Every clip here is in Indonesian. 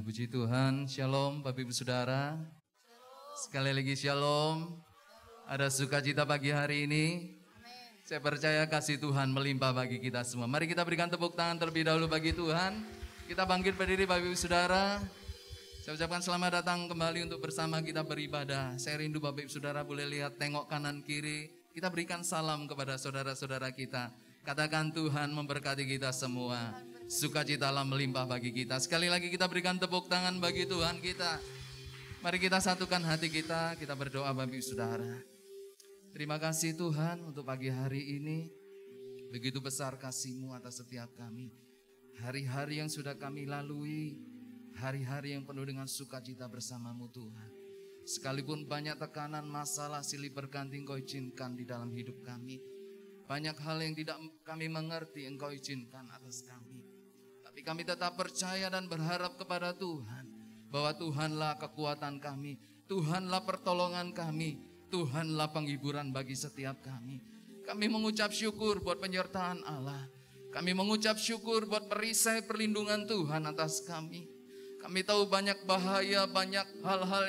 Puji Tuhan, Shalom Bapak Ibu Saudara. Sekali lagi Shalom. Ada sukacita pagi hari ini. Saya percaya kasih Tuhan melimpah bagi kita semua. Mari kita berikan tepuk tangan terlebih dahulu bagi Tuhan. Kita bangkit berdiri Bapak Ibu Saudara. Saya ucapkan selamat datang kembali untuk bersama kita beribadah. Saya rindu Bapak Ibu Saudara boleh lihat tengok kanan kiri. Kita berikan salam kepada saudara-saudara kita. Katakan Tuhan memberkati kita semua. Sukacitalah melimpah bagi kita. Sekali lagi kita berikan tepuk tangan bagi Tuhan kita. Mari kita satukan hati kita berdoa Bapak Ibu Saudara. Terima kasih Tuhan untuk pagi hari ini. Begitu besar kasih-Mu atas setiap kami. Hari-hari yang sudah kami lalui, hari-hari yang penuh dengan sukacita bersama-Mu Tuhan. Sekalipun banyak tekanan, masalah, silih berganti Engkau izinkan di dalam hidup kami. Banyak hal yang tidak kami mengerti Engkau izinkan atas kami. Tapi kami tetap percaya dan berharap kepada Tuhan. Bahwa Tuhanlah kekuatan kami. Tuhanlah pertolongan kami. Tuhanlah penghiburan bagi setiap kami. Kami mengucap syukur buat penyertaan Allah. Kami mengucap syukur buat perisai perlindungan Tuhan atas kami. Kami tahu banyak bahaya, banyak hal-hal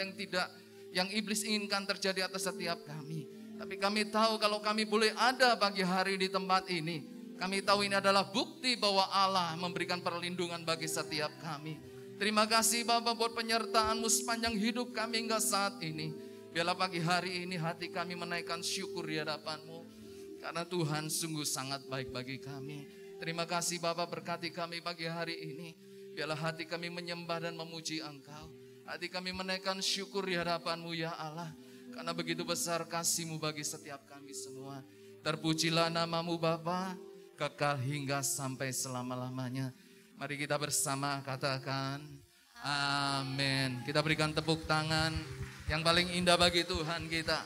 yang iblis inginkan terjadi atas setiap kami. Tapi kami tahu kalau kami boleh ada pagi hari di tempat ini. Kami tahu ini adalah bukti bahwa Allah memberikan perlindungan bagi setiap kami. Terima kasih Bapak buat penyertaan-Mu sepanjang hidup kami hingga saat ini. Biarlah pagi hari ini hati kami menaikkan syukur di hadapan-Mu. Karena Tuhan sungguh sangat baik bagi kami. Terima kasih Bapak berkati kami pagi hari ini. Biarlah hati kami menyembah dan memuji Engkau. Hati kami menaikkan syukur di hadapan-Mu ya Allah. Karena begitu besar kasih-Mu bagi setiap kami semua. Terpujilah nama-Mu Bapa, kekal hingga sampai selama-lamanya. Mari kita bersama katakan amin. Kita berikan tepuk tangan yang paling indah bagi Tuhan kita.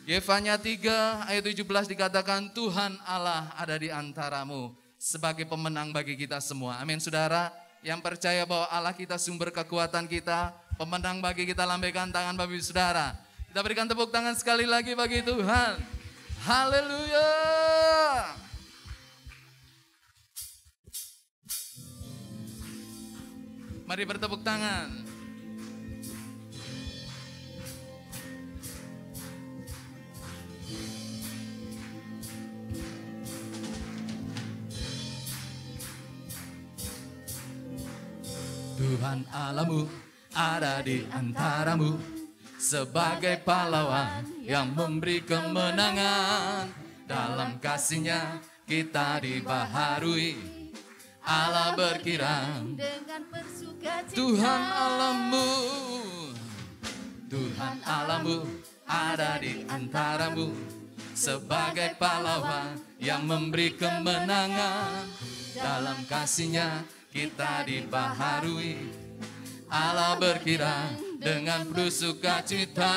Yefanya 3 ayat 17 dikatakan Tuhan Allah ada di antaramu sebagai pemenang bagi kita semua. Amin saudara. Yang percaya bahwa Allah kita sumber kekuatan kita, pemenang bagi kita, lambaikan tangan bagi saudara. Kita berikan tepuk tangan sekali lagi bagi Tuhan. Haleluya. Mari bertepuk tangan. Tuhan Allahmu ada di antaramu sebagai pahlawan yang memberi kemenangan. Dalam kasih-Nya kita dibaharui. Allah berkirang dengan bersukacita. Tuhan Allahmu ada di antaramu sebagai pahlawan yang memberi kemenangan. Dalam kasih-Nya kita dibaharui. Allah berkirang dengan penuh sukacita.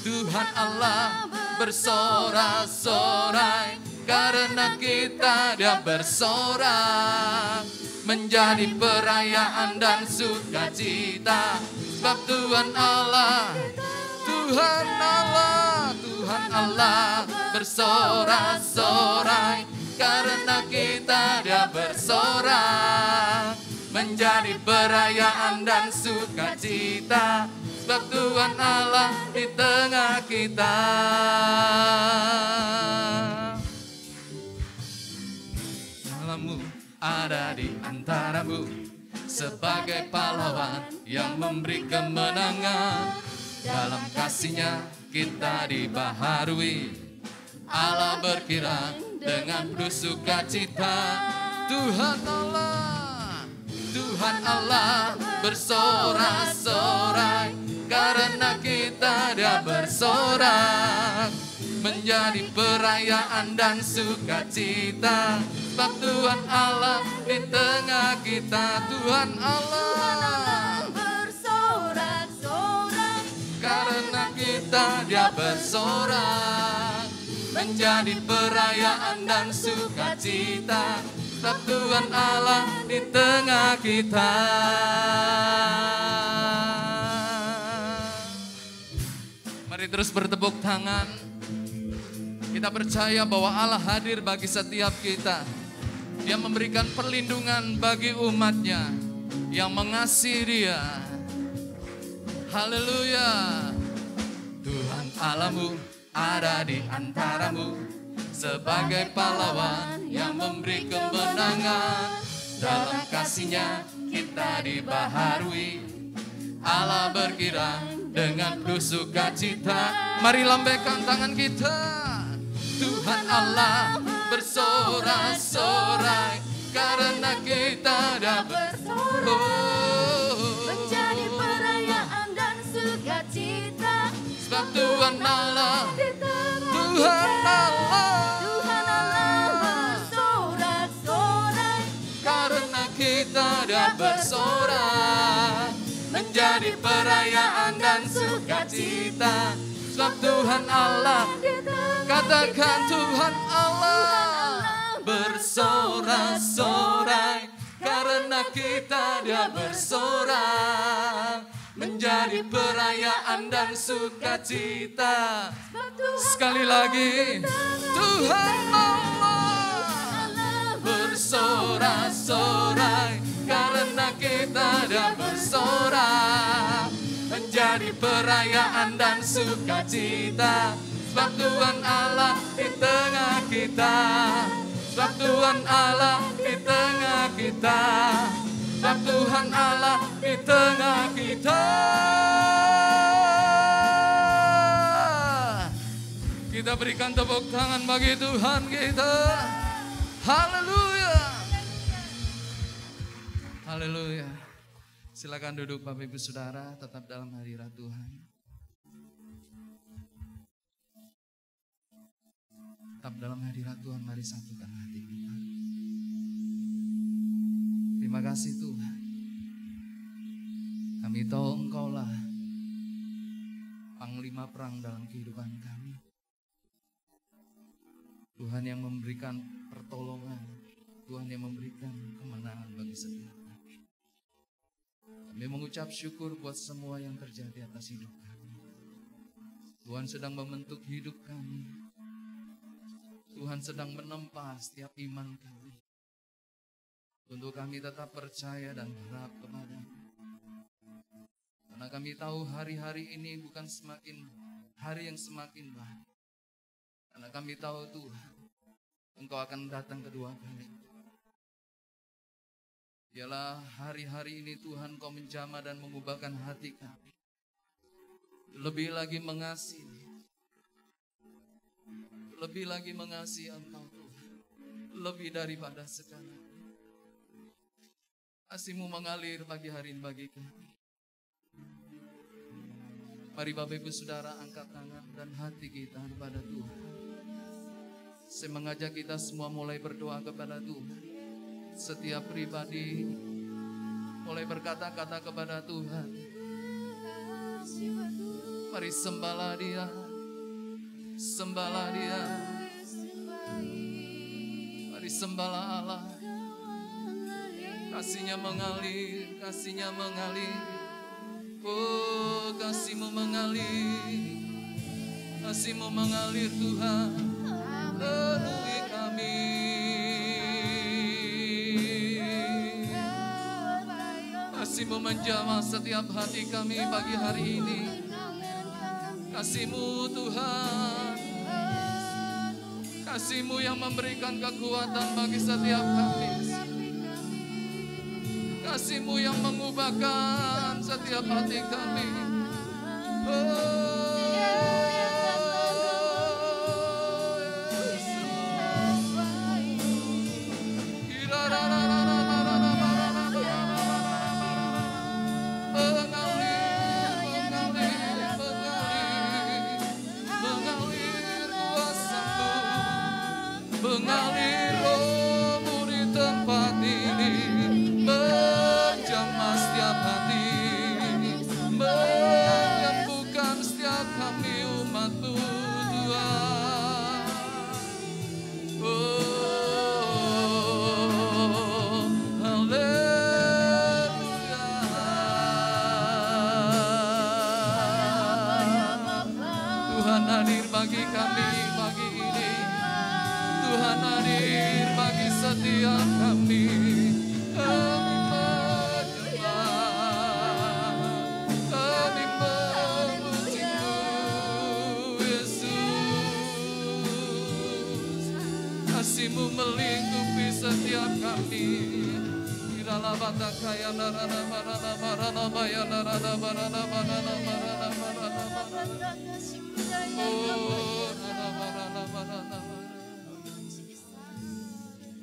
Tuhan Allah bersorak-sorai karena kita Dia bersorak, menjadi perayaan dan sukacita. Sebab Tuhan Allah bersorak-sorai karena kita Dia bersorak, menjadi perayaan dan sukacita. Sebab Tuhan Allah di tengah kita. Allahmu ada di antaramu sebagai pahlawan yang memberi kemenangan. Dalam kasih-Nya kita dibaharui. Allah berkirang dengan penuh sukacita. Tuhan Allah bersorak-sorai karena kita Dia bersorak, menjadi perayaan dan sukacita. Sebab Tuhan Allah di tengah kita. Tuhan Allah bersorak-sorai karena kita Dia bersorak, menjadi perayaan dan sukacita. Sebab Tuhan Allah di tengah kita. Mari terus bertepuk tangan. Kita percaya bahwa Allah hadir bagi setiap kita. Dia memberikan perlindungan bagi umatnya yang mengasihi dia. Haleluya. Tuhan Allahmu ada di antaramu sebagai pahlawan yang memberi kemenangan. Dalam kasih-Nya kita dibaharui. Allah berkirang dengan penuh sukacita. Mari lambaikan tangan kita. Tuhan Allah bersorak-sorai karena kita dapat menjadi perayaan dan sukacita. Sebab Tuhan Allah, Tuhan Allah bersorak-sorai karena kita dapat bersorak menjadi perayaan dan sukacita. Sebab Tuhan Allah, katakan Tuhan Allah bersorak-sorai karena kita dia bersorak menjadi perayaan dan sukacita. Sekali lagi, Tuhan Allah bersorak-sorai karena kita dia bersorak menjadi perayaan dan sukacita. Sebab Tuhan Allah di tengah kita. Sebab Tuhan Allah di tengah kita. Sebab Tuhan Allah di tengah kita. Kita berikan tepuk tangan bagi Tuhan kita. Haleluya. Haleluya. Silakan duduk Bapak Ibu Saudara, tetap dalam hadirat Tuhan. Tetap dalam hadirat Tuhan, mari satukan hati kita. Terima kasih Tuhan. Kami tahu Engkaulah panglima perang dalam kehidupan kami. Tuhan yang memberikan pertolongan, Tuhan yang memberikan kemenangan bagi setiap kami. Kami mengucap syukur buat semua yang terjadi atas hidup kami. Tuhan sedang membentuk hidup kami. Tuhan sedang menempa setiap iman kami. Untuk kami tetap percaya dan berharap kepada-Mu. Karena kami tahu hari-hari ini bukan semakin hari yang semakin baik. Karena kami tahu Tuhan, Engkau akan datang kedua kali. Ialah hari-hari ini Tuhan Kau menjamah dan mengubahkan hati kami. Lebih lagi mengasihi. Lebih lagi mengasihi Engkau Tuhan. Lebih daripada sekarang. Kasih-Mu mengalir pagi hari ini bagi kami. Mari Bapak Ibu Saudara angkat tangan dan hati kita kepada Tuhan. Saya mengajak kita semua mulai berdoa kepada Tuhan. Setiap pribadi mulai berkata-kata kepada Tuhan. Mari sembahlah Dia. Sembahlah Dia. Mari sembahlah Allah. Kasih-Nya mengalir, Kasih-Nya mengalir. Oh, Kasih-Mu mengalir. Kasih-Mu mengalir Tuhan. Penuhi kami. Kasih-Mu menjamah setiap hati kami pagi hari ini. Kasih-Mu Tuhan. Kasih-Mu yang memberikan kekuatan bagi setiap kami. Kasih-Mu yang mengubahkan setiap hati kami. Mengalir roh-Mu di tempat ini, menjamah setiap hati, menyembuhkan setiap kami umat-Mu Tuhan. Oh, haleluya. Tuhan hadir bagi kami pagi ini. Tuhan hadir bagi setiap kami. Kami menyembah, kami memuji-Mu, Yesus. Kasih-Mu melingkupi setiap kami. Irala bata kaya narana marana marana baya narana marana marana marana marana marana. Oh, narana marana marana marana.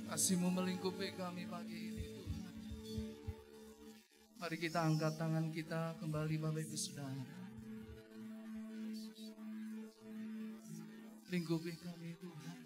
Kasih-Mu melingkupi kami pagi ini, Tuhan. Mari kita angkat tangan kita kembali, Bapak Ibu Saudara. Lingkupi kami, Tuhan.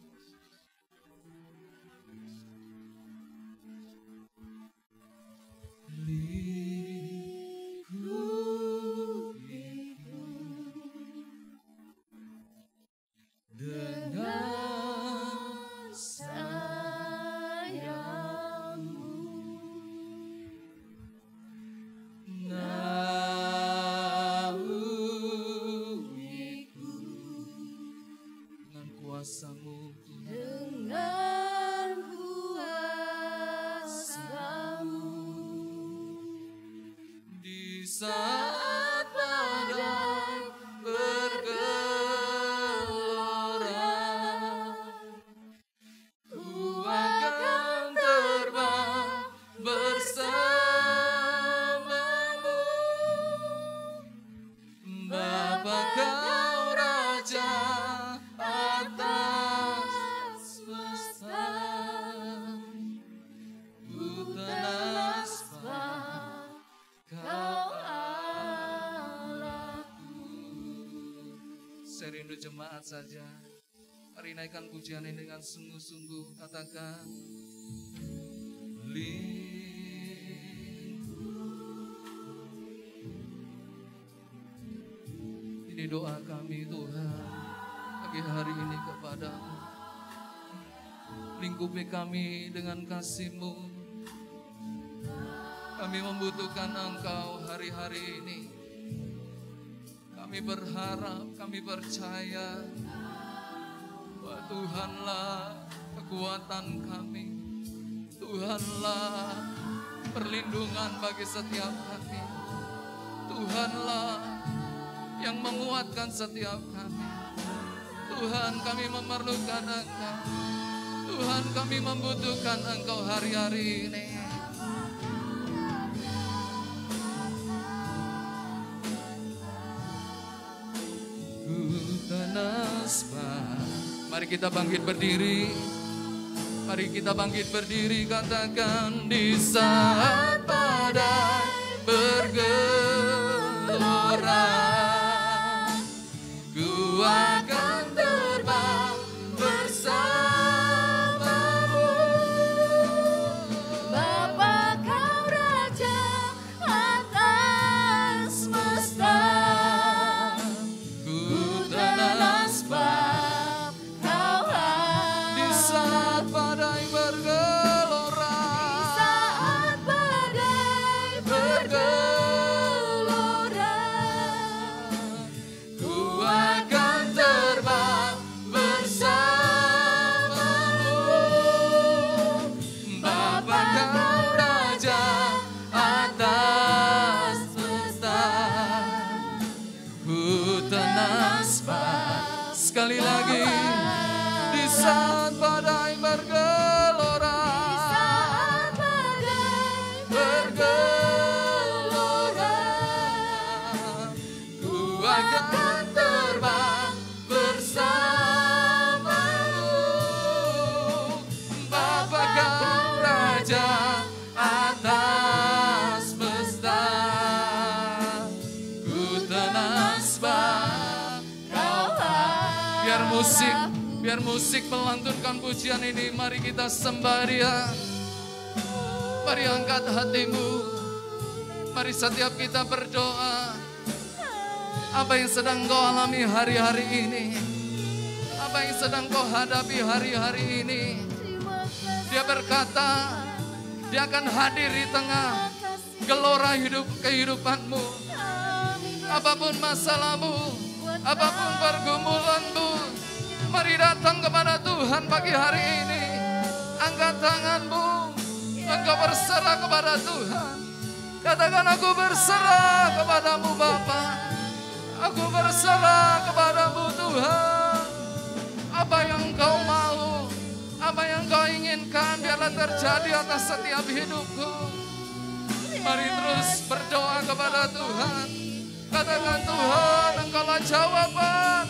Saat badai bergelora, ku akan terbang bersamamu. Bapa, Kau Raja atas semesta, ku tenaspa Kau. Serindu jemaat saja. Mari naikkan pujian ini dengan sungguh-sungguh. Katakan, ini doa kami, Tuhan, pagi hari ini kepada-Mu. Lingkupi kami dengan kasih-Mu. Kami membutuhkan Engkau hari-hari ini. Kami berharap, kami percaya bahwa Tuhanlah kekuatan kami. Tuhanlah perlindungan bagi setiap kami. Tuhanlah yang menguatkan setiap kami. Tuhan, kami memerlukan Engkau. Tuhan, kami membutuhkan Engkau hari-hari ini. Mari kita bangkit berdiri. Mari kita bangkit berdiri. Katakan, di saat badai bergelora, ku akan terbang bersamamu. Bapa, Kau Raja atas semesta, ku tenang sebab Kau di saat badai bergelora. di saat badai bergelora, Ku akan terbang bersamamu. Bapa, Kau Raja atas semesta, ku tenang sebab. Sekali lagi, di saat badai bergelora, di saat badai bergelora, ku akan terbang bersamamu. Bapa, Kau Raja atas semesta, ku tenang sebab Kau biar musik melantunkan pujian ini. Mari kita sembah Dia. Mari angkat hatimu. Mari setiap kita berdoa. Apa yang sedang kau alami hari-hari ini? Apa yang sedang kau hadapi hari-hari ini? Dia berkata, Dia akan hadir di tengah gelora kehidupanmu. Apapun masalahmu, apapun pergumulanmu, mari datang kepada Tuhan Tuhan pagi hari ini. Angkat tanganmu, engkau berserah kepada Tuhan. Katakan, aku berserah kepadamu Bapa. Aku berserah kepadamu Tuhan. Apa yang engkau mau, apa yang engkau inginkan, biarlah terjadi atas setiap hidupku. Mari terus berdoa kepada Tuhan. Katakan, Tuhan, engkaulah jawaban.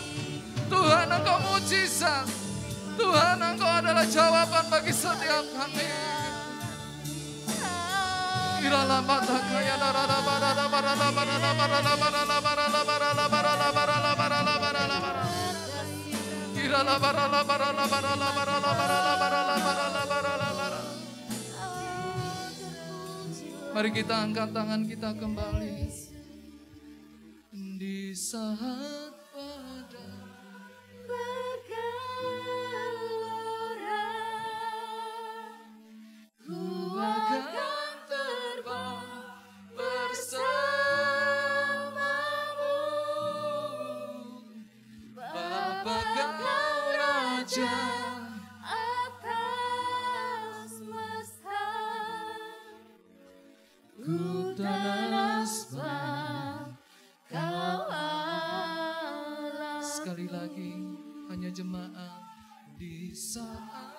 Tuhan, engkau mujizat. Tuhan, engkau adalah jawaban bagi setiap kami. Iralah mata kaya darah barada barada barada barada barada barada barada barada barada barada barada. Iralah barada barada barada barada barada barada barada barada barada. Mari kita angkat tangan kita kembali. Di saat badai bergelora, ku akan terbang bersamamu. Bapa kau Raja atas semesta, ku tanah sebab kau Allah. Sekali lagi, hanya jemaat di saat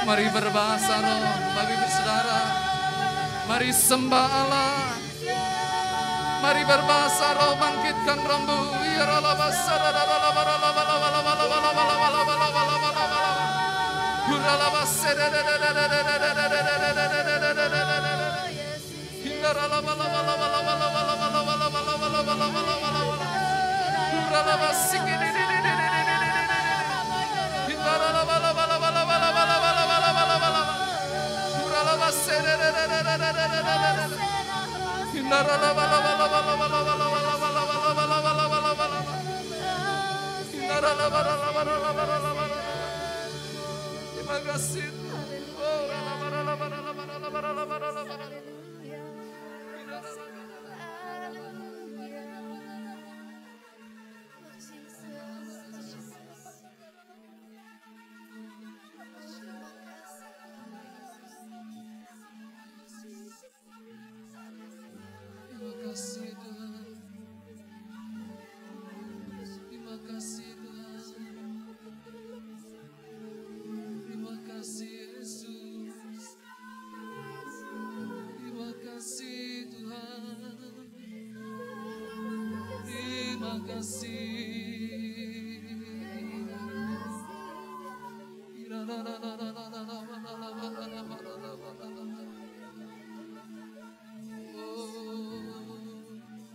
mari berbahasa roh, Bapak Ibu Saudara. Mari sembah Allah. Mari berbahasa roh, bangkitkan rembu. Terima kasih.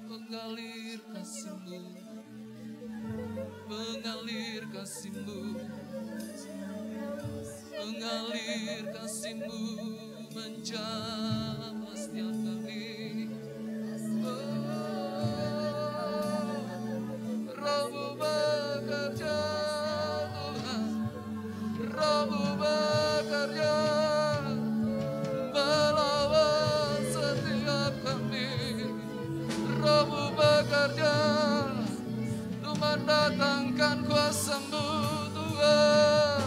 Mengalir kasih-Mu, mengalir kasih-Mu, mengalir kasih-Mu menjamah setiap kami. Roh-Mu bekerja Tuhan, Roh-Mu bekerja melawan setiap kami. Roh-Mu bekerja untuk mendatangkan kuasa-Mu Tuhan.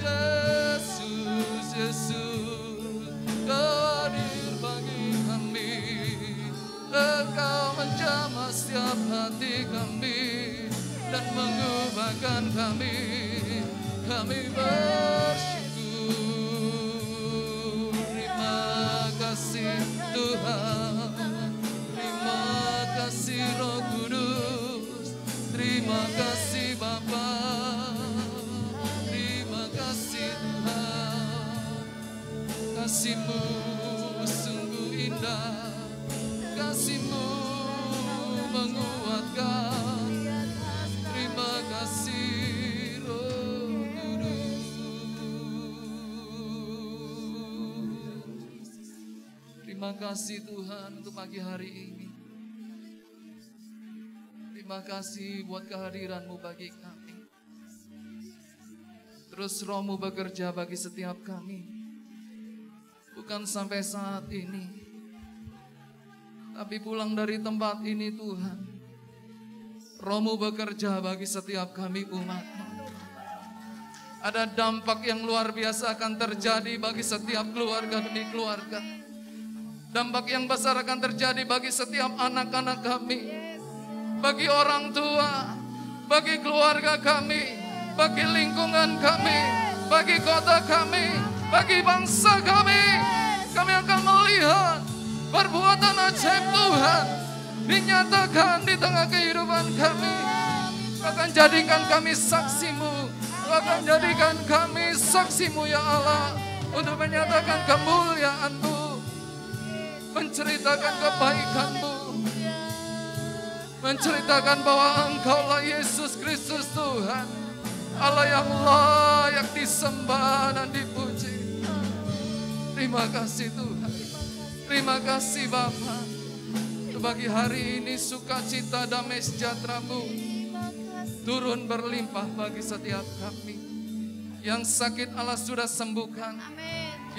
Yesus, Yesus, Kau hadir bagi kami. Engkau menjamah setiap hati kami dan mengubahkan kami. Kami bersyukur. Terima kasih Tuhan. Terima kasih Roh Kudus. Terima kasih Bapa. Terima kasih Tuhan. Kasih-Mu sungguh indah. Kasih-Mu menguatkan. Terima kasih Roh Kudus. Terima kasih Tuhan untuk pagi hari ini. Terima kasih buat kehadiran-Mu bagi kami. Terus Roh-Mu bekerja bagi setiap kami. Bukan sampai saat ini, tapi pulang dari tempat ini Tuhan, Roh-Mu bekerja bagi setiap kami umat-Mu. Ada dampak yang luar biasa akan terjadi bagi setiap keluarga demi keluarga. Dampak yang besar akan terjadi bagi setiap anak-anak kami, bagi orang tua, bagi keluarga kami, bagi lingkungan kami, bagi kota kami, bagi bangsa kami. Kami akan melihat perbuatan ajaib Tuhan dinyatakan di tengah kehidupan kami. Kau akan jadikan kami saksi-Mu. Kau akan jadikan kami saksi-Mu ya Allah, untuk menyatakan kemuliaan-Mu, menceritakan kebaikan-Mu, menceritakan bahwa Engkau-lah Yesus Kristus Tuhan, Allah yang layak disembah dan dipuji. Terima kasih Tuhan. Terima kasih Bapa. Bagi hari ini sukacita damai sejahtera-Mu turun berlimpah bagi setiap kami. Yang sakit Allah sudah sembuhkan.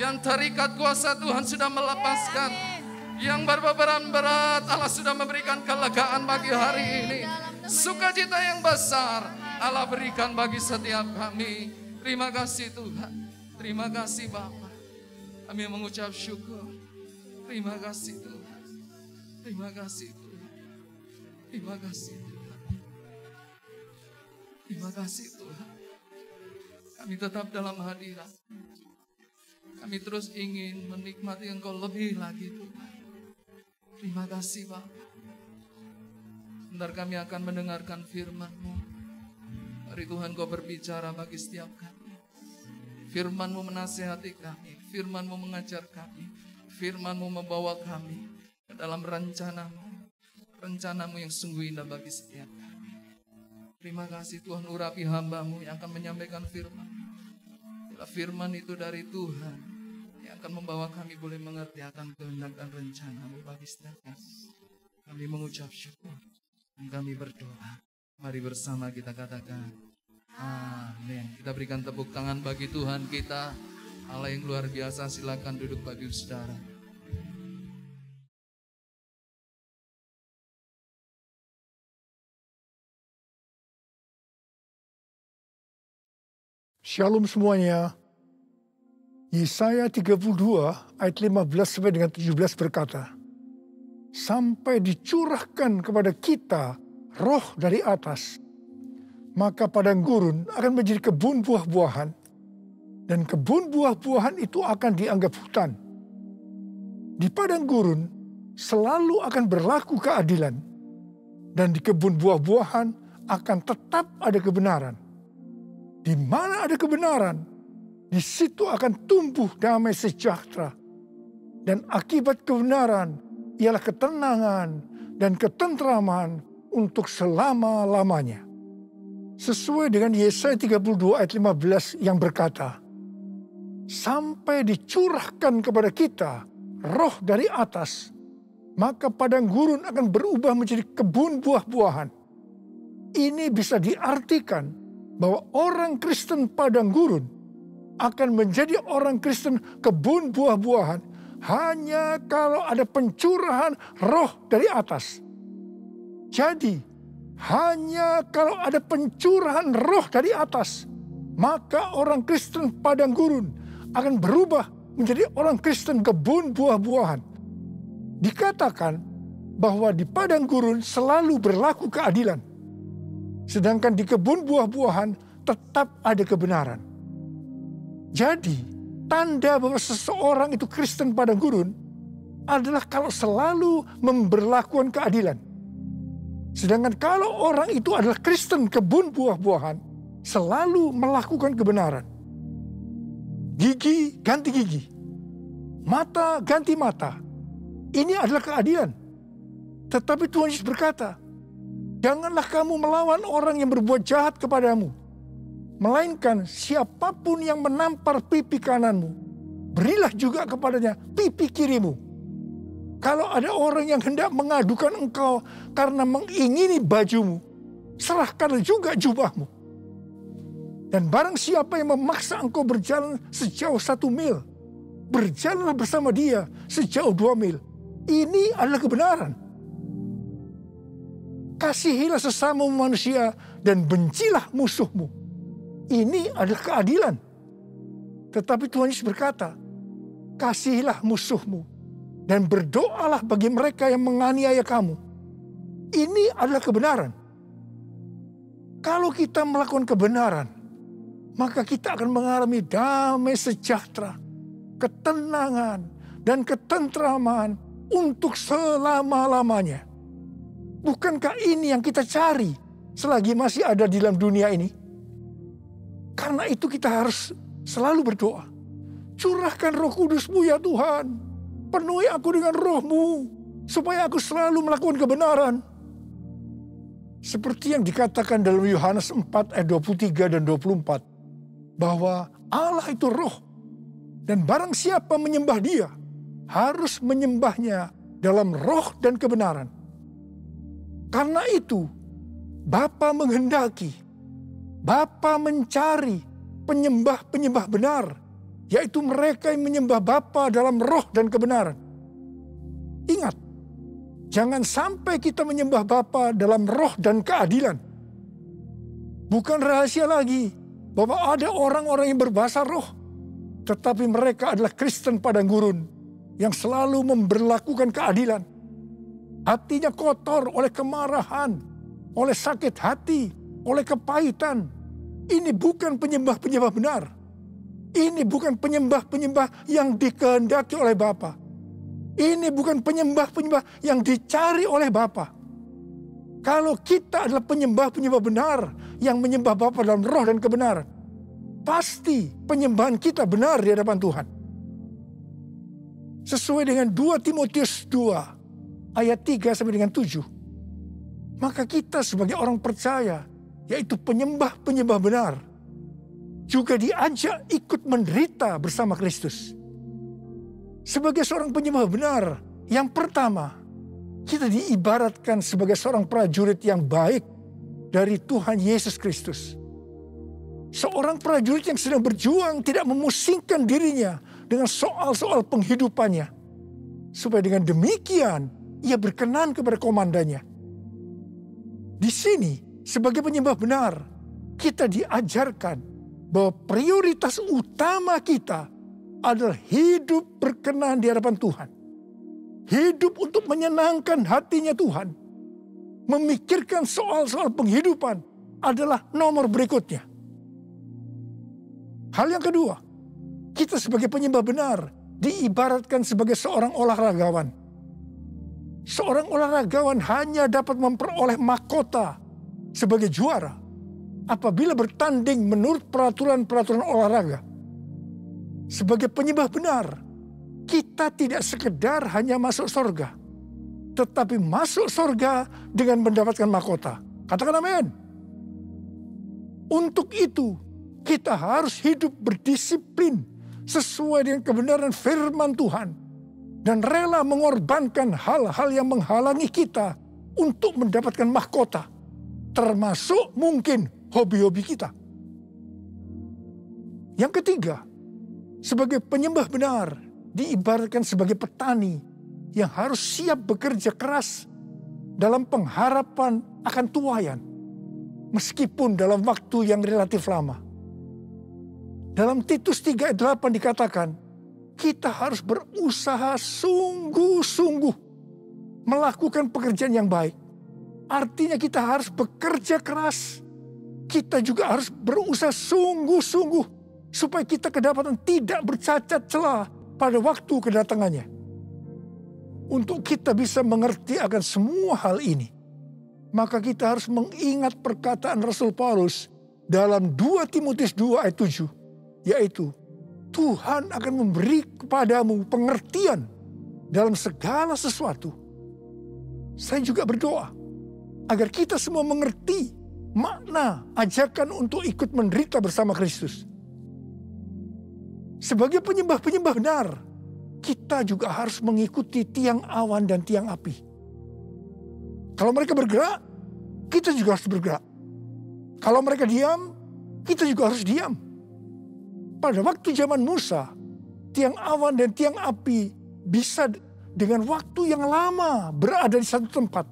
Yang terikat kuasa Tuhan sudah melepaskan. Yang berbeban berat Allah sudah memberikan kelegaan bagi hari ini. Sukacita yang besar Allah berikan bagi setiap kami. Terima kasih Tuhan. Terima kasih Bapa. Kami mengucap syukur. Terima kasih Tuhan. Terima kasih Tuhan. Terima kasih Tuhan. Terima kasih Tuhan. Kami tetap dalam hadirat. Kami terus ingin menikmati Engkau lebih lagi Tuhan. Terima kasih Bapa. Sebentar kami akan mendengarkan firman-Mu. Mari Tuhan Kau berbicara bagi setiap kami. Firman-Mu menasihati kami. Firman-Mu mengajar kami. Firman-Mu membawa kami ke dalam rencana-Mu. Rencana-Mu yang sungguh indah bagi setiap kami. Terima kasih Tuhan, urapi hamba-Mu yang akan menyampaikan firman. Bila firman itu dari Tuhan, yang akan membawa kami boleh mengerti akan kehendak dan rencana-Mu bagi setiap kami. Kami mengucap syukur dan kami berdoa. Mari bersama kita katakan amin. Kita berikan tepuk tangan bagi Tuhan kita, Allah yang luar biasa. Silakan duduk Bapak Ibu Saudara. Shalom semuanya. Yesaya 32 ayat 15 sampai dengan 17 berkata, sampai dicurahkan kepada kita roh dari atas, maka padang gurun akan menjadi kebun buah-buahan, dan kebun buah-buahan itu akan dianggap hutan. Di padang gurun selalu akan berlaku keadilan, Dan di kebun buah-buahan akan tetap ada kebenaran. Di mana ada kebenaran, di situ akan tumbuh damai sejahtera. Dan akibat kebenaran ialah ketenangan dan ketentraman untuk selama-lamanya. Sesuai dengan Yesaya 32 ayat 15 yang berkata, sampai dicurahkan kepada kita roh dari atas, maka padang gurun akan berubah menjadi kebun buah-buahan. Ini bisa diartikan bahwa orang Kristen padang gurun akan menjadi orang Kristen kebun buah-buahan hanya kalau ada pencurahan roh dari atas. Jadi, hanya kalau ada pencurahan roh dari atas, maka orang Kristen padang gurun akan berubah menjadi orang Kristen kebun buah-buahan. Dikatakan bahwa di padang gurun selalu berlaku keadilan. Sedangkan di kebun buah-buahan tetap ada kebenaran. Jadi, tanda bahwa seseorang itu Kristen padang gurun adalah kalau selalu memberlakukan keadilan. Sedangkan kalau orang itu adalah Kristen kebun buah-buahan, selalu melakukan kebenaran. Gigi ganti gigi, mata ganti mata. Ini adalah keadilan. Tetapi Tuhan Yesus berkata, janganlah kamu melawan orang yang berbuat jahat kepadamu. Melainkan siapapun yang menampar pipi kananmu, berilah juga kepadanya pipi kirimu. Kalau ada orang yang hendak mengadukan engkau karena mengingini bajumu, serahkanlah juga jubahmu. Dan barang siapa yang memaksa engkau berjalan sejauh 1 mil, berjalanlah bersama dia sejauh 2 mil. Ini adalah kebenaran. Kasihilah sesama manusia dan bencilah musuhmu. Ini adalah keadilan. Tetapi Tuhan Yesus berkata, kasihilah musuhmu dan berdoalah bagi mereka yang menganiaya kamu. Ini adalah kebenaran. Kalau kita melakukan kebenaran, maka kita akan mengalami damai sejahtera, ketenangan, dan ketentraman untuk selama-lamanya. Bukankah ini yang kita cari selagi masih ada di dalam dunia ini? Karena itu kita harus selalu berdoa. Curahkan Roh Kudus-Mu ya Tuhan. Penuhi aku dengan Roh-Mu supaya aku selalu melakukan kebenaran. Seperti yang dikatakan dalam Yohanes 4 ayat 23 dan 24. Bahwa Allah itu roh. Dan barang siapa menyembah dia, harus menyembahnya dalam roh dan kebenaran. Karena itu, Bapa menghendaki, Bapa mencari penyembah-penyembah benar, yaitu mereka yang menyembah Bapa dalam roh dan kebenaran. Ingat, jangan sampai kita menyembah Bapa dalam roh dan keadilan. Bukan rahasia lagi bahwa ada orang-orang yang berbahasa roh, tetapi mereka adalah Kristen padang gurun yang selalu memberlakukan keadilan. Hatinya kotor oleh kemarahan, oleh sakit hati, oleh kepahitan. Ini bukan penyembah-penyembah benar. Ini bukan penyembah-penyembah yang dikehendaki oleh Bapa. Ini bukan penyembah-penyembah yang dicari oleh Bapa. Kalau kita adalah penyembah-penyembah benar yang menyembah Bapa dalam roh dan kebenaran, pasti penyembahan kita benar di hadapan Tuhan. Sesuai dengan 2 Timotius 2 ayat 3 sampai dengan 7. Maka kita sebagai orang percaya, yaitu penyembah-penyembah benar, juga diajak ikut menderita bersama Kristus. Sebagai seorang penyembah benar, yang pertama, kita diibaratkan sebagai seorang prajurit yang baik dari Tuhan Yesus Kristus. Seorang prajurit yang sedang berjuang tidak memusingkan dirinya dengan soal-soal penghidupannya. Supaya dengan demikian ia berkenan kepada komandannya. Di sini sebagai penyembah benar kita diajarkan bahwa prioritas utama kita adalah hidup berkenan di hadapan Tuhan. Hidup untuk menyenangkan hatinya Tuhan. Memikirkan soal-soal penghidupan adalah nomor berikutnya. Hal yang kedua, kita sebagai penyembah benar diibaratkan sebagai seorang olahragawan. seorang olahragawan hanya dapat memperoleh mahkota sebagai juara apabila bertanding menurut peraturan-peraturan olahraga. Sebagai penyembah benar, kita tidak sekedar hanya masuk surga, tetapi masuk surga dengan mendapatkan mahkota. Katakan amin. Untuk itu, kita harus hidup berdisiplin sesuai dengan kebenaran firman Tuhan dan rela mengorbankan hal-hal yang menghalangi kita untuk mendapatkan mahkota, termasuk mungkin hobi-hobi kita. Yang ketiga, sebagai penyembah benar diibaratkan sebagai petani yang harus siap bekerja keras dalam pengharapan akan tuaian, meskipun dalam waktu yang relatif lama. Dalam Titus 3 ayat 8 dikatakan, kita harus berusaha sungguh-sungguh melakukan pekerjaan yang baik. Artinya kita harus bekerja keras. Kita juga harus berusaha sungguh-sungguh supaya kita kedapatan tidak bercacat celah pada waktu kedatangannya. Untuk kita bisa mengerti akan semua hal ini, maka kita harus mengingat perkataan Rasul Paulus dalam 2 Timotius 2 ayat 7, yaitu Tuhan akan memberi kepadamu pengertian dalam segala sesuatu. Saya juga berdoa agar kita semua mengerti makna ajakan untuk ikut menderita bersama Kristus. Sebagai penyembah-penyembah benar, kita juga harus mengikuti tiang awan dan tiang api. Kalau mereka bergerak, kita juga harus bergerak. Kalau mereka diam, kita juga harus diam. Pada waktu zaman Musa, tiang awan dan tiang api bisa dengan waktu yang lama berada di satu tempat.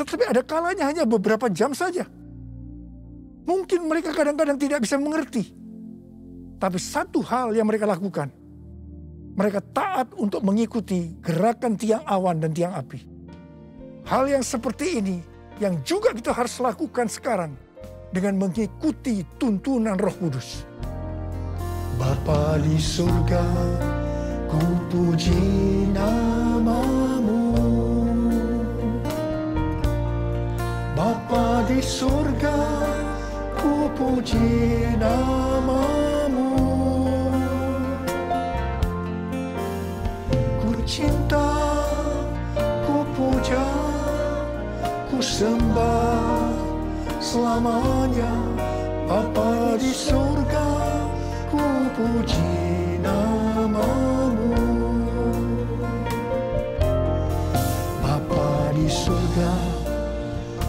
Tetapi ada kalanya hanya beberapa jam saja. Mungkin mereka kadang-kadang tidak bisa mengerti. Tapi satu hal yang mereka lakukan, mereka taat untuk mengikuti gerakan tiang awan dan tiang api. Hal yang seperti ini yang juga kita harus lakukan sekarang dengan mengikuti tuntunan Roh Kudus. Bapa di surga, ku puji nama-Mu. Bapa di surga, ku puji nama-Mu. Ku cinta, ku puja, ku sembah selamanya. Bapa di surga, ku puji nama-Mu. Bapa di surga,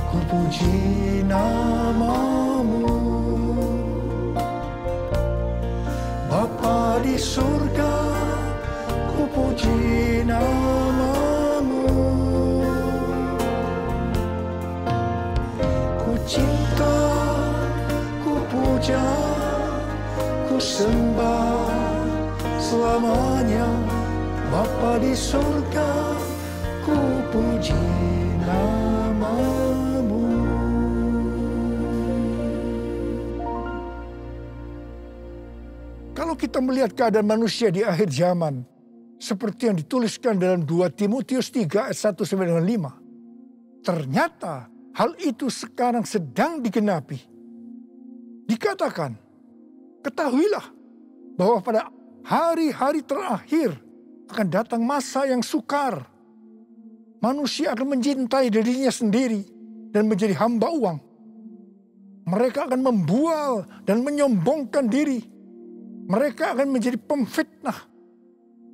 ku puji nama-Mu. Bapa di surga, ku puji nama-Mu. Ku cinta, ku puja, ku sembah selamanya. Bapa di surga, ku puji nama-Mu. Kalau kita melihat keadaan manusia di akhir zaman, seperti yang dituliskan dalam 2 Timotius 3 ayat 1-5, ternyata hal itu sekarang sedang digenapi. Dikatakan, ketahuilah bahwa pada hari-hari terakhir akan datang masa yang sukar. Manusia akan mencintai dirinya sendiri dan menjadi hamba uang. Mereka akan membual dan menyombongkan diri. Mereka akan menjadi pemfitnah.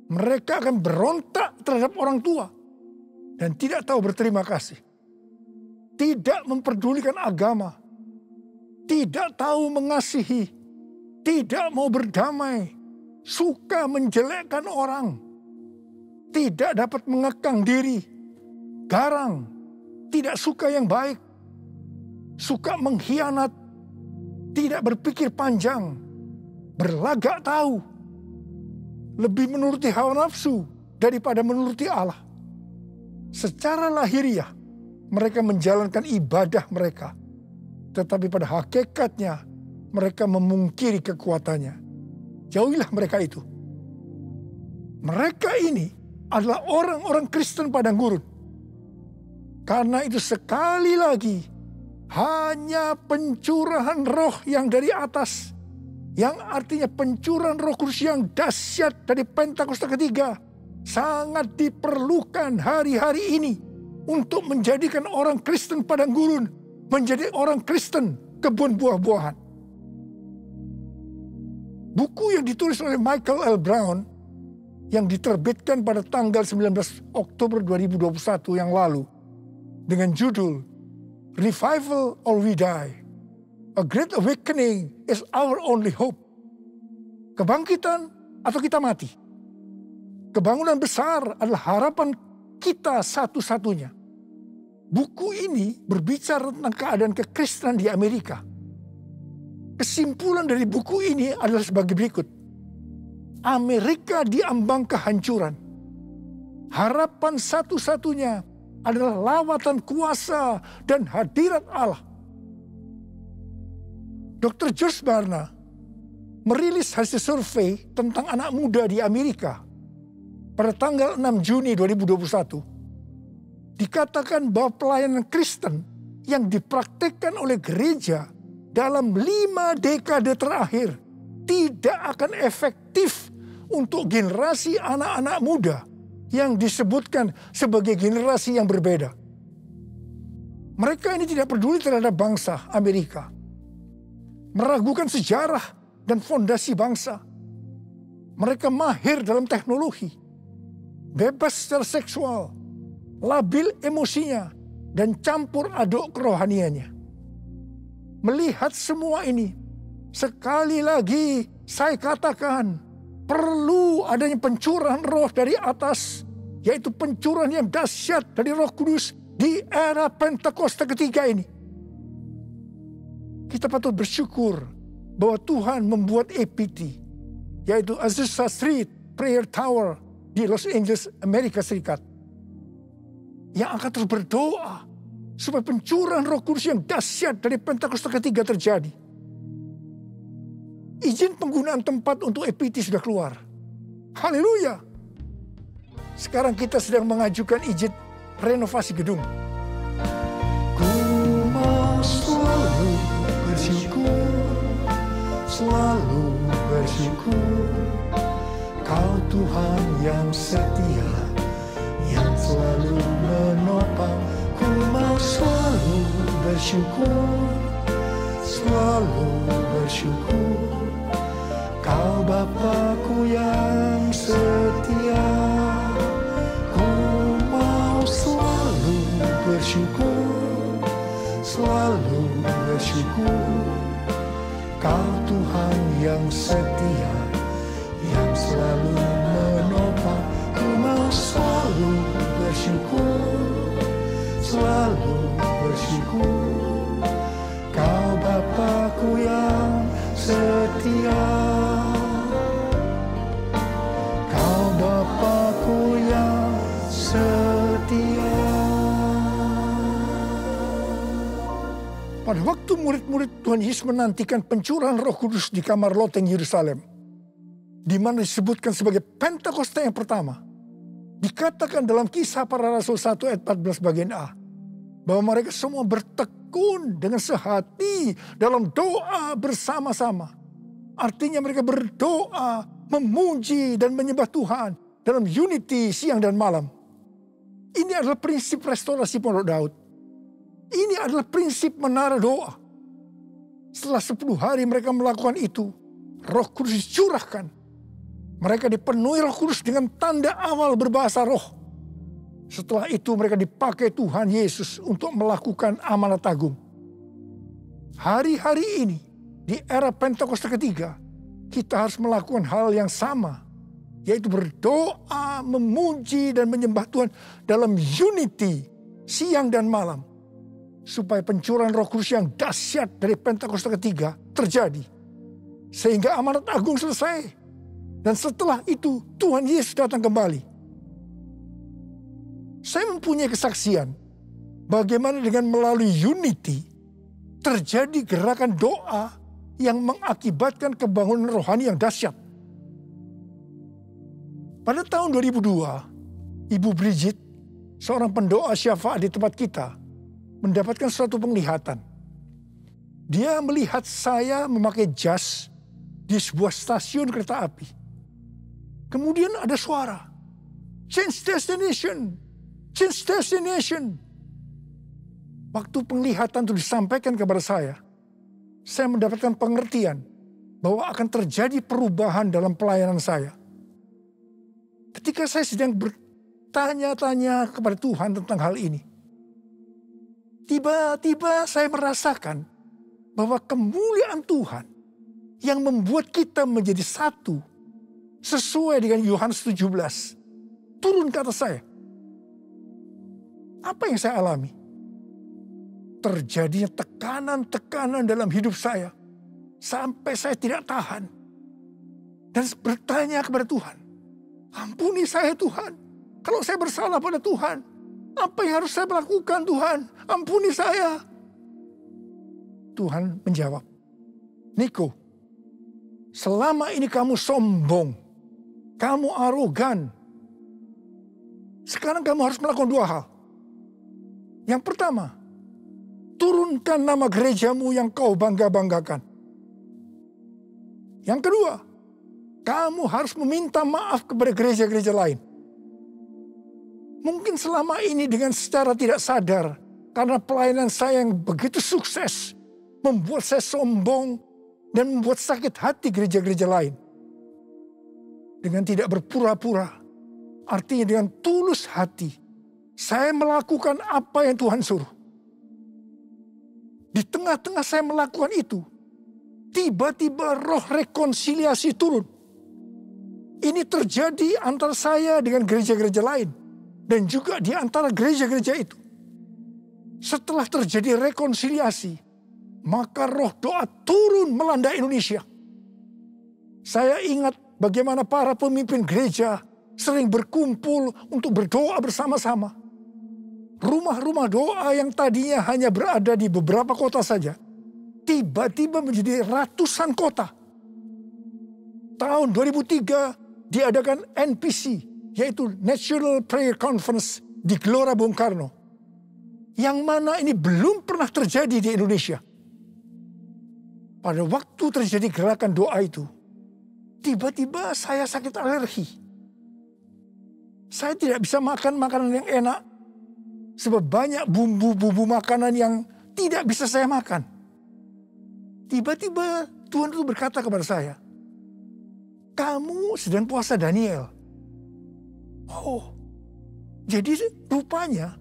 Mereka akan berontak terhadap orang tua dan tidak tahu berterima kasih. Tidak memperdulikan agama. Tidak tahu mengasihi. Tidak mau berdamai. Suka menjelekkan orang. Tidak dapat mengekang diri. Garang. Tidak suka yang baik. Suka mengkhianat. Tidak berpikir panjang. Berlagak tahu. Lebih menuruti hawa nafsu daripada menuruti Allah. Secara lahiriah, mereka menjalankan ibadah mereka. Tetapi pada hakikatnya, mereka memungkiri kekuatannya. Jauhilah mereka itu. Mereka ini adalah orang-orang Kristen padang gurun. Karena itu sekali lagi, hanya pencurahan roh yang dari atas, yang artinya pencurahan Roh Kudus yang dahsyat dari Pentakosta ketiga, sangat diperlukan hari-hari ini untuk menjadikan orang Kristen padang gurun menjadi orang Kristen kebun buah-buahan. Buku yang ditulis oleh Michael L. Brown yang diterbitkan pada tanggal 19 Oktober 2021 yang lalu dengan judul Revival or We Die, A Great Awakening is Our Only Hope. Kebangkitan atau kita mati. Kebangunan besar adalah harapan kita satu-satunya. Buku ini berbicara tentang keadaan kekristenan di Amerika. Kesimpulan dari buku ini adalah sebagai berikut. Amerika diambang kehancuran. Harapan satu-satunya adalah lawatan kuasa dan hadirat Allah. Dr. George Barna merilis hasil survei tentang anak muda di Amerika pada tanggal 6 Juni 2021. Dikatakan bahwa pelayanan Kristen yang dipraktikkan oleh gereja dalam 5 dekade terakhir tidak akan efektif untuk generasi anak-anak muda yang disebutkan sebagai generasi yang berbeda. Mereka ini tidak peduli terhadap bangsa Amerika, meragukan sejarah dan fondasi bangsa. Mereka mahir dalam teknologi, bebas secara seksual, labil emosinya, dan campur aduk kerohaniannya. Melihat semua ini, sekali lagi saya katakan, perlu adanya pencurahan roh dari atas, yaitu pencurahan yang dahsyat dari Roh Kudus di era Pentakosta ketiga ini. Kita patut bersyukur bahwa Tuhan membuat APT, yaitu Azusa Street Prayer Tower di Los Angeles, Amerika Serikat, yang akan terus berdoa supaya pencurahan Roh Kudus yang dahsyat dari Pentakosta ketiga terjadi. Izin penggunaan tempat untuk APT sudah keluar. Haleluya. Sekarang kita sedang mengajukan izin renovasi gedung. Ku mau selalu bersyukur, selalu bersyukur. Kau Tuhan yang setia, yang selalu menopang. Ku mau selalu bersyukur, selalu bersyukur. Kau Bapa-Ku yang setia. Ku mau selalu bersyukur, selalu bersyukur. Kau Tuhan yang setia, yang selalu menopang. Ku mau selalu bersyukur, selalu bersyukur. Kau Bapa-Ku yang setia. Kau Bapa-Ku yang setia. Pada waktu murid-murid Tuhan Yesus menantikan pencurahan Roh Kudus di kamar loteng Yerusalem, di mana disebutkan sebagai Pentakosta yang pertama, dikatakan dalam Kisah Para Rasul 1 ayat 14 bagian A, bahwa mereka semua bertekun dengan sehati dalam doa bersama-sama. Artinya mereka berdoa, memuji dan menyembah Tuhan dalam unity siang dan malam. Ini adalah prinsip restorasi Pondok Daud. Ini adalah prinsip menara doa. Setelah 10 hari mereka melakukan itu, Roh Kudus dicurahkan. Mereka dipenuhi Roh Kudus dengan tanda awal berbahasa roh. Setelah itu mereka dipakai Tuhan Yesus untuk melakukan amanat agung. Hari-hari ini, di era Pentakosta ketiga, kita harus melakukan hal yang sama, yaitu berdoa, memuji dan menyembah Tuhan dalam unity siang dan malam, supaya pencurahan Roh Kudus yang dahsyat dari Pentakosta ketiga terjadi, sehingga amanat agung selesai, dan setelah itu Tuhan Yesus datang kembali. Saya mempunyai kesaksian bagaimana dengan melalui unity terjadi gerakan doa yang mengakibatkan kebangunan rohani yang dahsyat. Pada tahun 2002, Ibu Bridget seorang pendoa syafaat di tempat kita, mendapatkan suatu penglihatan. Dia melihat saya memakai jas di sebuah stasiun kereta api. Kemudian ada suara, change destination, change destination. Waktu penglihatan itu disampaikan kepada saya mendapatkan pengertian bahwa akan terjadi perubahan dalam pelayanan saya. Ketika saya sedang bertanya-tanya kepada Tuhan tentang hal ini, tiba-tiba saya merasakan bahwa kemuliaan Tuhan yang membuat kita menjadi satu sesuai dengan Yohanes 17 turun ke atas saya. Apa yang saya alami? Terjadinya tekanan-tekanan dalam hidup saya sampai saya tidak tahan dan bertanya kepada Tuhan, ampuni saya Tuhan, kalau saya bersalah pada Tuhan, apa yang harus saya lakukan Tuhan, ampuni saya. Tuhan menjawab, Niko, selama ini kamu sombong, kamu arogan, sekarang kamu harus melakukan dua hal. Yang pertama, turunkan nama gerejamu yang kau bangga-banggakan. Yang kedua, kamu harus meminta maaf kepada gereja-gereja lain. Mungkin selama ini dengan secara tidak sadar, karena pelayanan saya yang begitu sukses, membuat saya sombong dan membuat sakit hati gereja-gereja lain. Dengan tidak berpura-pura, artinya dengan tulus hati, saya melakukan apa yang Tuhan suruh. Di tengah-tengah saya melakukan itu, tiba-tiba roh rekonsiliasi turun. Ini terjadi antara saya dengan gereja-gereja lain. Dan juga di antara gereja-gereja itu. Setelah terjadi rekonsiliasi, maka roh doa turun melanda Indonesia. Saya ingat bagaimana para pemimpin gereja sering berkumpul untuk berdoa bersama-sama. Rumah-rumah doa yang tadinya hanya berada di beberapa kota saja, tiba-tiba menjadi ratusan kota. Tahun 2003 diadakan NPC, yaitu National Prayer Conference di Gelora Bung Karno. Yang mana ini belum pernah terjadi di Indonesia. Pada waktu terjadi gerakan doa itu, tiba-tiba saya sakit alergi. Saya tidak bisa makan makanan yang enak, sebab banyak bumbu-bumbu makanan yang tidak bisa saya makan. Tiba-tiba Tuhan itu berkata kepada saya, kamu sedang puasa Daniel. Oh, jadi rupanya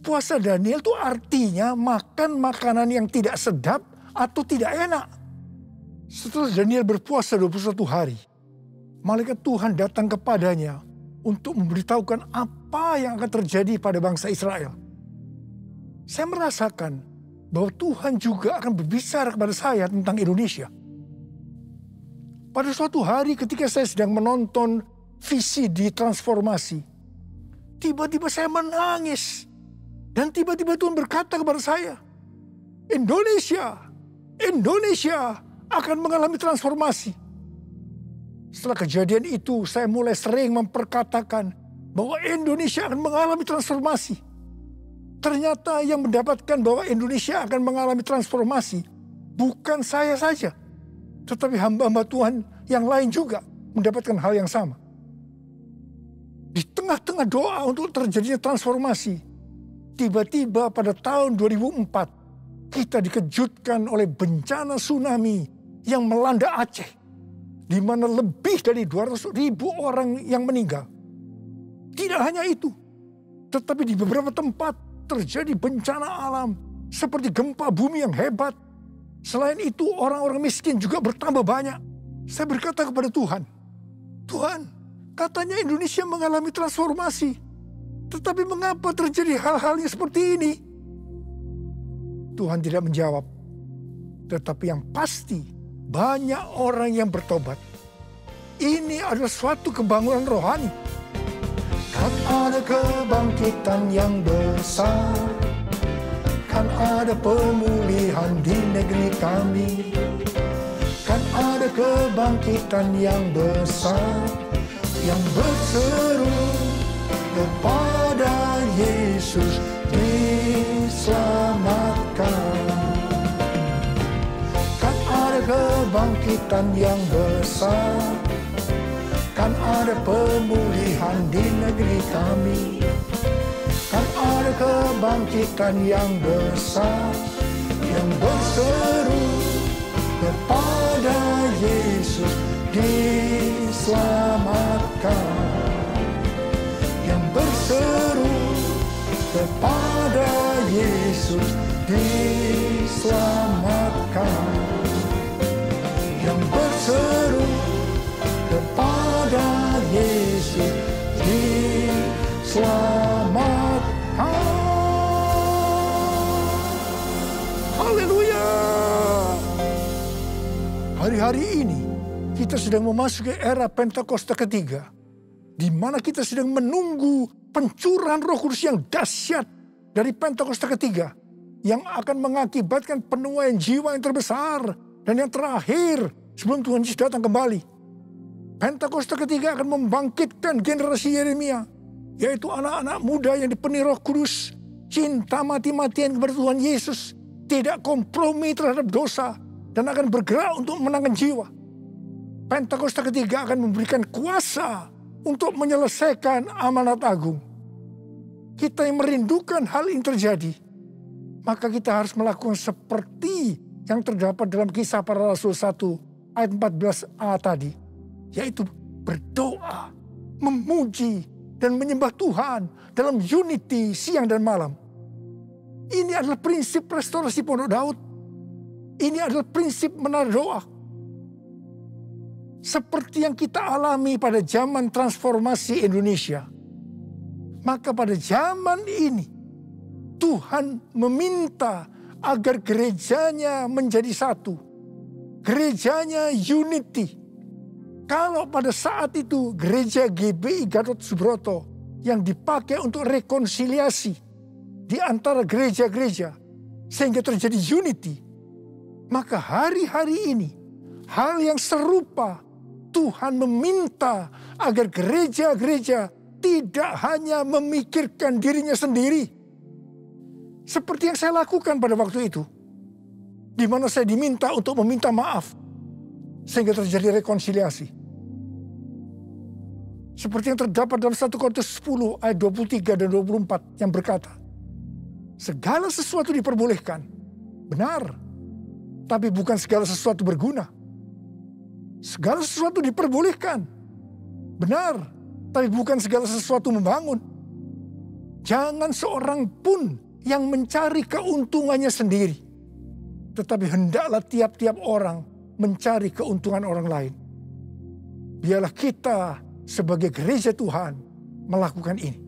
puasa Daniel itu artinya makan makanan yang tidak sedap atau tidak enak. Setelah Daniel berpuasa 21 hari, malaikat Tuhan datang kepadanya untuk memberitahukan apa yang akan terjadi pada bangsa Israel. Saya merasakan bahwa Tuhan juga akan berbicara kepada saya tentang Indonesia. Pada suatu hari ketika saya sedang menonton visi di transformasi, tiba-tiba saya menangis. Dan tiba-tiba Tuhan berkata kepada saya, Indonesia akan mengalami transformasi. Setelah kejadian itu, saya mulai sering memperkatakan bahwa Indonesia akan mengalami transformasi. Ternyata yang mendapatkan bahwa Indonesia akan mengalami transformasi bukan saya saja, tetapi hamba-hamba Tuhan yang lain juga mendapatkan hal yang sama. Di tengah-tengah doa untuk terjadinya transformasi, tiba-tiba pada tahun 2004, kita dikejutkan oleh bencana tsunami yang melanda Aceh, di mana lebih dari 200.000 orang yang meninggal. Tidak hanya itu, tetapi di beberapa tempat terjadi bencana alam seperti gempa bumi yang hebat. Selain itu, orang-orang miskin juga bertambah banyak. Saya berkata kepada Tuhan, Tuhan, katanya Indonesia mengalami transformasi, tetapi mengapa terjadi hal-hal yang seperti ini? Tuhan tidak menjawab, tetapi yang pasti banyak orang yang bertobat. Ini adalah suatu kebangunan rohani. Kan ada kebangkitan yang besar, kan ada pemulihan di negeri kami, kan ada kebangkitan yang besar yang berseru kepada Yesus diselamatkan. Kan ada kebangkitan yang besar, kan ada pemulihan di negeri kami, kan ada kebangkitan yang besar yang berseru kepada Yesus diselamatkan, yang berseru kepada Yesus diselamatkan, yang berseru kepada Yesus diselamatkan. Haleluya. Hari-hari ini kita sedang memasuki era Pentakosta ketiga, di mana kita sedang menunggu pencurahan Roh Kudus yang dahsyat dari Pentakosta ketiga, yang akan mengakibatkan penuaian jiwa yang terbesar dan yang terakhir sebelum Tuhan Yesus datang kembali. Pentakosta ketiga akan membangkitkan generasi Yeremia, yaitu anak-anak muda yang dipenuhi Roh Kudus, cinta mati-matian kepada Tuhan Yesus, tidak kompromi terhadap dosa, dan akan bergerak untuk memenangkan jiwa. Pentakosta ketiga akan memberikan kuasa untuk menyelesaikan amanat agung. Kita yang merindukan hal ini terjadi, maka kita harus melakukan seperti yang terdapat dalam Kisah Para Rasul 1 ayat 14a tadi, yaitu berdoa, memuji, dan menyembah Tuhan dalam unity siang dan malam. Ini adalah prinsip restorasi Pondok Daud. Ini adalah prinsip menara doa. Seperti yang kita alami pada zaman transformasi Indonesia, maka pada zaman ini Tuhan meminta agar gerejanya menjadi satu. Gerejanya unity. Kalau pada saat itu gereja GBI Gatot Subroto yang dipakai untuk rekonsiliasi di antara gereja-gereja sehingga terjadi unity, maka hari-hari ini hal yang serupa Tuhan meminta agar gereja-gereja tidak hanya memikirkan dirinya sendiri. Seperti yang saya lakukan pada waktu itu, di mana saya diminta untuk meminta maaf sehingga terjadi rekonsiliasi. Seperti yang terdapat dalam 1 Korintus 10 ayat 23 dan 24 yang berkata, segala sesuatu diperbolehkan, benar, tapi bukan segala sesuatu berguna. Segala sesuatu diperbolehkan, benar, tapi bukan segala sesuatu membangun. Jangan seorang pun yang mencari keuntungannya sendiri, tetapi hendaklah tiap-tiap orang mencari keuntungan orang lain. Biarlah kita sebagai gereja Tuhan melakukan ini.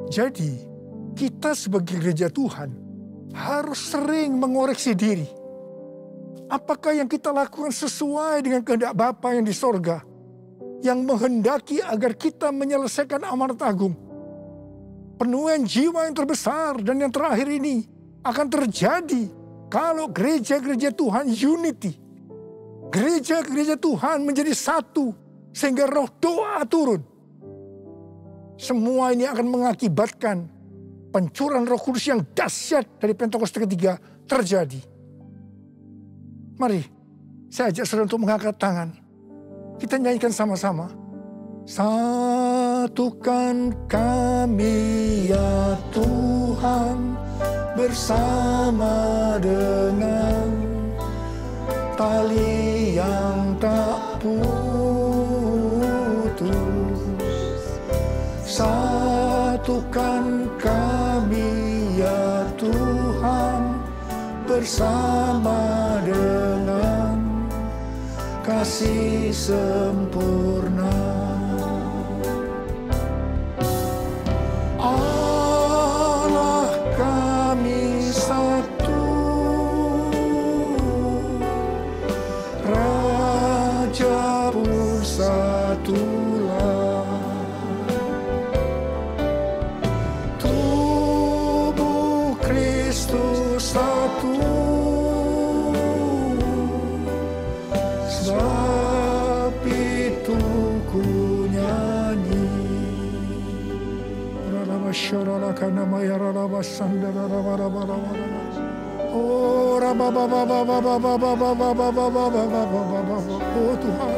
Jadi, kita sebagai gereja Tuhan harus sering mengoreksi diri. Apakah yang kita lakukan sesuai dengan kehendak Bapa yang di sorga, yang menghendaki agar kita menyelesaikan amanat agung? Penuaian jiwa yang terbesar dan yang terakhir ini akan terjadi kalau gereja-gereja Tuhan unity. Gereja-gereja Tuhan menjadi satu sehingga roh doa turun. Semua ini akan mengakibatkan pencurahan Roh Kudus yang dahsyat dari Pentakosta ketiga terjadi. Mari, saya ajak saudara untuk mengangkat tangan. Kita nyanyikan sama-sama. Satukan kami ya Tuhan bersama dengan tali yang tak putus. Satukan kami ya Tuhan bersama dengan kasih sempurna. Allah kami satu, Raja pun satulah. Tubuh Kristus satu, sebab itu ku nyanyi. Oh Tuhan,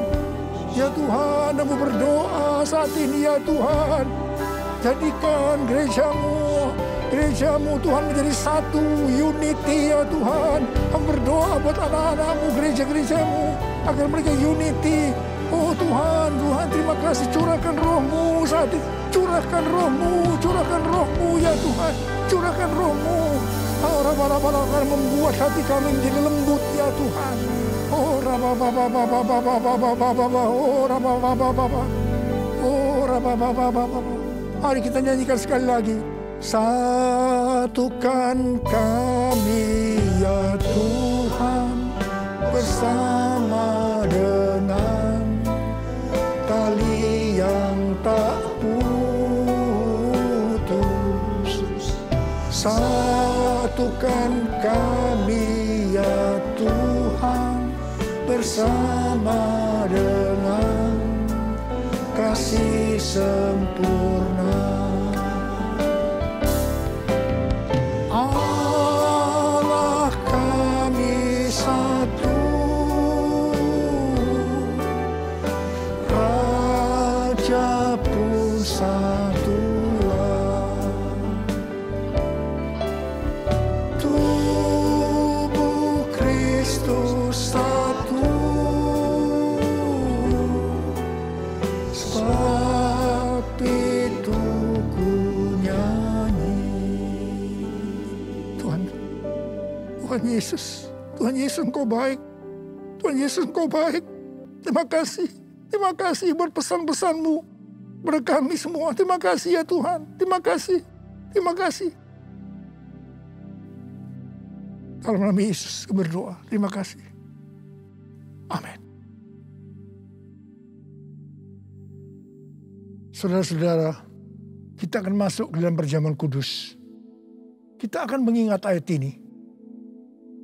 ya Tuhan, aku berdoa saat ini ya Tuhan, jadikan gerejamu Tuhan menjadi satu, unity ya Tuhan. Aku berdoa buat anak-anakmu, gereja-gerejamu, agar mereka unity. Oh Tuhan, terima kasih, curahkan rohmu saat ini. Curahkan rohmu ya Tuhan. Curahkan rohmu. Oh Rabba-rabba, akan membuat hati kami menjadi lembut ya Tuhan. Oh Rabba-rabba. Mari kita nyanyikan sekali lagi. Satukan kami ya Tuhan, bersama dengan tali yang tak putus. Satukan kami ya Tuhan, bersama dengan kasih sempurna. Allah kami satu, Raja pun satulah. Tubuh Kristus satu, sebab itu ku nyanyi. Tuhan Yesus Engkau baik. Tuhan Yesus Engkau baik. Terima kasih buat pesan-pesan-Mu kepada kami semua. Terima kasih ya Tuhan. Terima kasih. Dalam nama Yesus kami berdoa. Terima kasih. Amin. Saudara-saudara, kita akan masuk ke dalam perjamuan kudus. Kita akan mengingat ayat ini.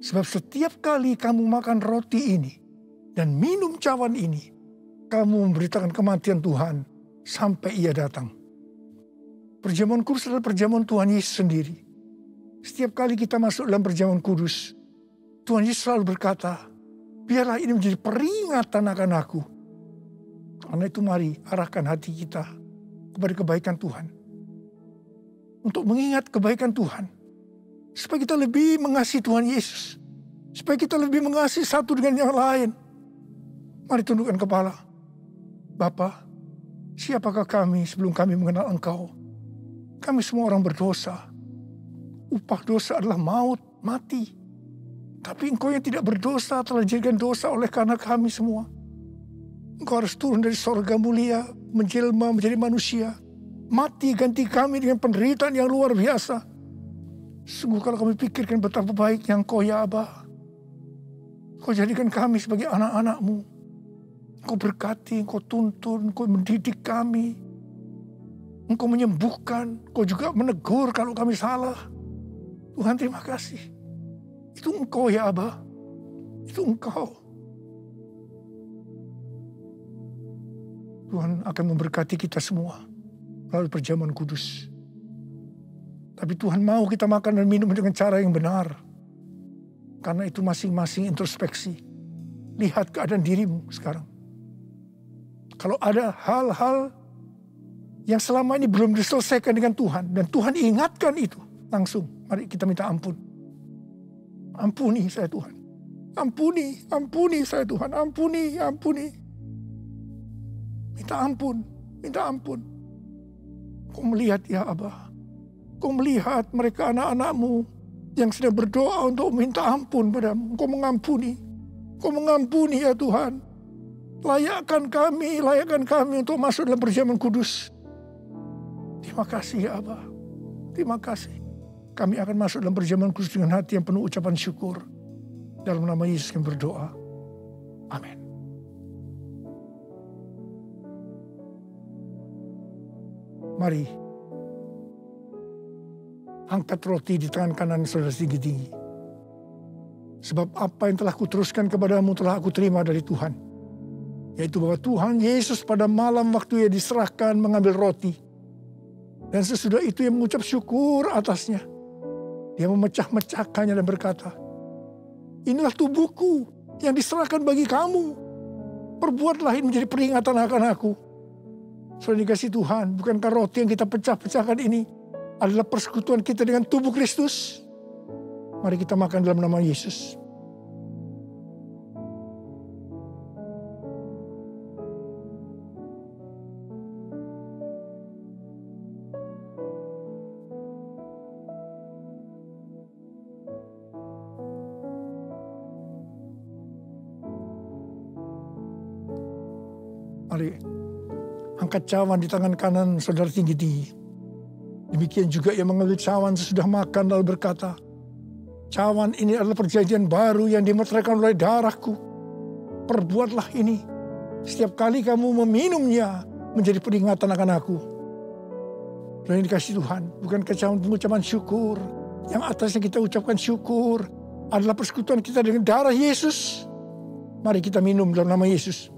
Sebab setiap kali kamu makan roti ini dan minum cawan ini, kamu memberitakan kematian Tuhan sampai Ia datang. Perjamuan kudus adalah perjamuan Tuhan Yesus sendiri. Setiap kali kita masuk dalam perjamuan kudus, Tuhan Yesus selalu berkata, biarlah ini menjadi peringatan akan aku. Karena itu mari arahkan hati kita kepada kebaikan Tuhan. Untuk mengingat kebaikan Tuhan. Supaya kita lebih mengasihi Tuhan Yesus. Supaya kita lebih mengasihi satu dengan yang lain. Mari tundukkan kepala. Bapa, siapakah kami sebelum kami mengenal Engkau? Kami semua orang berdosa. Upah dosa adalah maut, mati. Tapi Engkau yang tidak berdosa telah dijadikan dosa oleh karena kami semua. Engkau harus turun dari sorga mulia, menjelma menjadi manusia. Mati ganti kami dengan penderitaan yang luar biasa. Sungguh kalau kami pikirkan betapa baiknya Engkau ya Aba. Engkau jadikan kami sebagai anak-anak-Mu. Engkau berkati, Engkau tuntun, Engkau mendidik kami. Engkau menyembuhkan, Engkau juga menegur kalau kami salah. Tuhan terima kasih. Itu Engkau ya Aba. Itu Engkau. Tuhan akan memberkati kita semua melalui perjamuan kudus. Tapi Tuhan mau kita makan dan minum dengan cara yang benar. Karena itu masing-masing introspeksi. Lihat keadaan dirimu sekarang. Kalau ada hal-hal yang selama ini belum diselesaikan dengan Tuhan. Dan Tuhan ingatkan itu langsung. Mari kita minta ampun. Ampuni saya Tuhan. Ampuni saya Tuhan. Ampuni. Minta ampun. Kau melihat ya Abah. Kau melihat mereka anak-anak-Mu yang sedang berdoa untuk minta ampun padamu. Kau mengampuni ya Tuhan. Layakkan kami untuk masuk dalam perjamuan kudus. Terima kasih ya Abah. Terima kasih. Kami akan masuk dalam perjamuan kudus dengan hati yang penuh ucapan syukur. Dalam nama Yesus kami berdoa. Amin. Mari. Angkat roti di tangan kanan saudara tinggi-tinggi. Sebab apa yang telah kuteruskan kepadamu telah aku terima dari Tuhan. Yaitu bahwa Tuhan Yesus pada malam waktu Ia diserahkan mengambil roti. Dan sesudah itu ia mengucap syukur atasnya. Dia memecah-mecahkannya dan berkata, inilah tubuhku yang diserahkan bagi kamu. Perbuatlah ini menjadi peringatan akan aku. Saudara dikasih Tuhan, bukankah roti yang kita pecah-pecahkan ini adalah persekutuan kita dengan tubuh Kristus? Mari kita makan dalam nama Yesus. Mari angkat cawan di tangan kanan saudara tinggi-tinggi. Demikian juga ia mengambil cawan sesudah makan lalu berkata, cawan ini adalah perjanjian baru yang dimeteraikan oleh darahku. Perbuatlah ini setiap kali kamu meminumnya menjadi peringatan akan aku. Dan yang dikasih Tuhan, bukan cawan pengucapan syukur. Yang atasnya kita ucapkan syukur adalah persekutuan kita dengan darah Yesus. Mari kita minum dalam nama Yesus.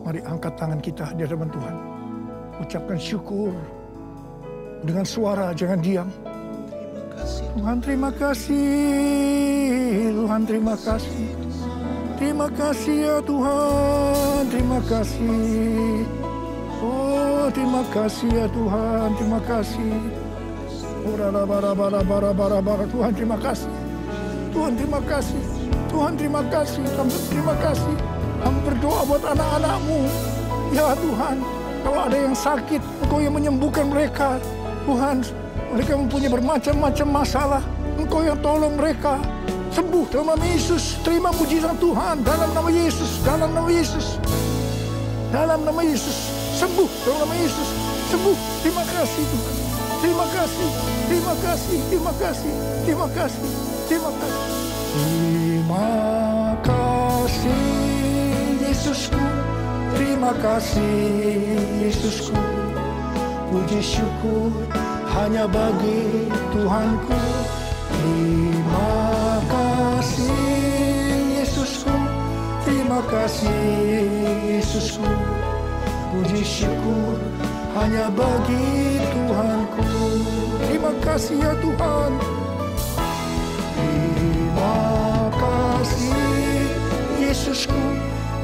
Mari angkat tangan kita di hadapan Tuhan. Ucapkan syukur. Dengan suara, jangan diam. Tuhan terima kasih. Tuhan terima kasih. Terima kasih ya Tuhan. Terima kasih. Oh terima kasih ya Tuhan. Terima kasih. Tuhan terima kasih. Tuhan terima kasih. Tuhan terima kasih. Terima kasih. Kami berdoa buat anak-anak-Mu. Ya Tuhan, kalau ada yang sakit, Engkau yang menyembuhkan mereka. Tuhan, mereka mempunyai bermacam-macam masalah. Engkau yang tolong mereka. Sembuh dalam nama Yesus. Terima mujizat Tuhan dalam nama Yesus. Dalam nama Yesus. Dalam nama Yesus. Sembuh dalam nama Yesus. Sembuh. Terima kasih Tuhan. Terima kasih. Terima kasih. Terima kasih. Terima kasih. Terima kasih. Terima kasih. Yesusku, terima kasih Yesusku. Puji syukur hanya bagi Tuhanku. Terima kasih Yesusku. Terima kasih Yesusku. Puji syukur hanya bagi Tuhanku. Terima kasih ya Tuhan. Terima kasih Yesusku.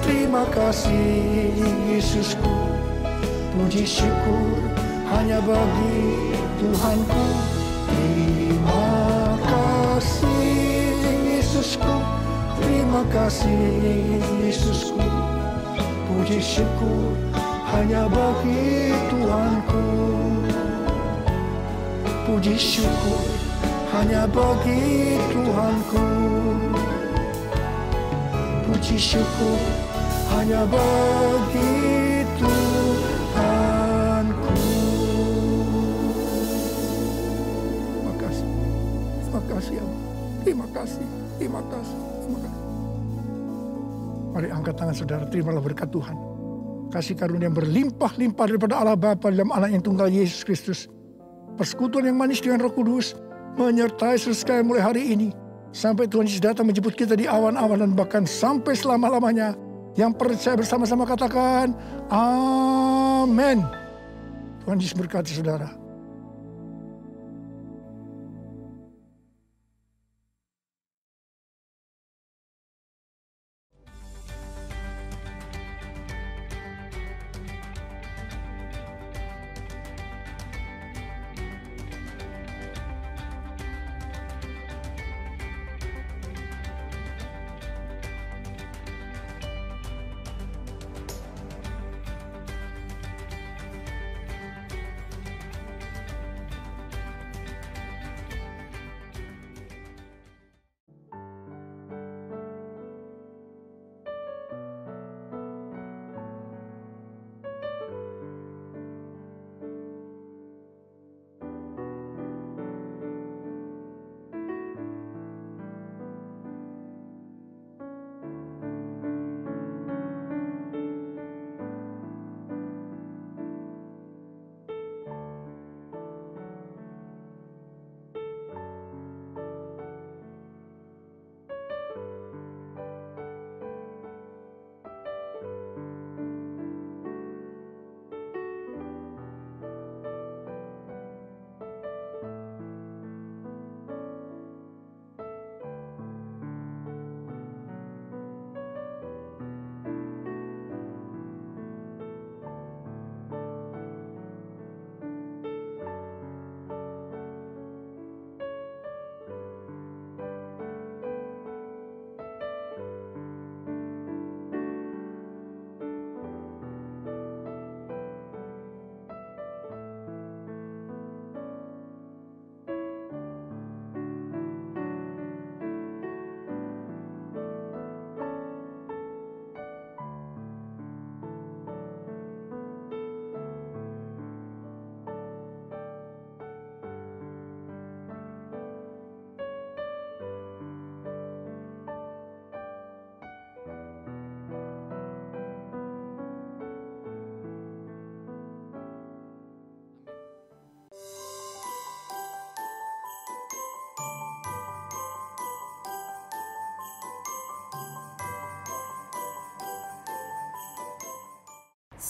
Terima kasih Yesusku. Puji syukur hanya bagi Tuhanku. Terima kasih Yesusku. Terima kasih Yesusku. Puji syukur hanya bagi Tuhanku. Puji syukur hanya bagi Tuhanku. Puji syukur hanya bagi Tuhanku. Terima kasih. Terima kasih ya. Terima kasih. Terima kasih. Terima kasih. Mari angkat tangan saudara, terimalah berkat Tuhan. Kasih karunia yang berlimpah-limpah daripada Allah Bapa dalam anak yang tunggal Yesus Kristus. Persekutuan yang manis dengan Roh Kudus menyertai sekalian mulai hari ini. Sampai Tuhan Yesus datang menjemput kita di awan-awan dan bahkan sampai selama-lamanya. Yang percaya bersama-sama katakan, amin. Tuhan Yesus berkati saudara.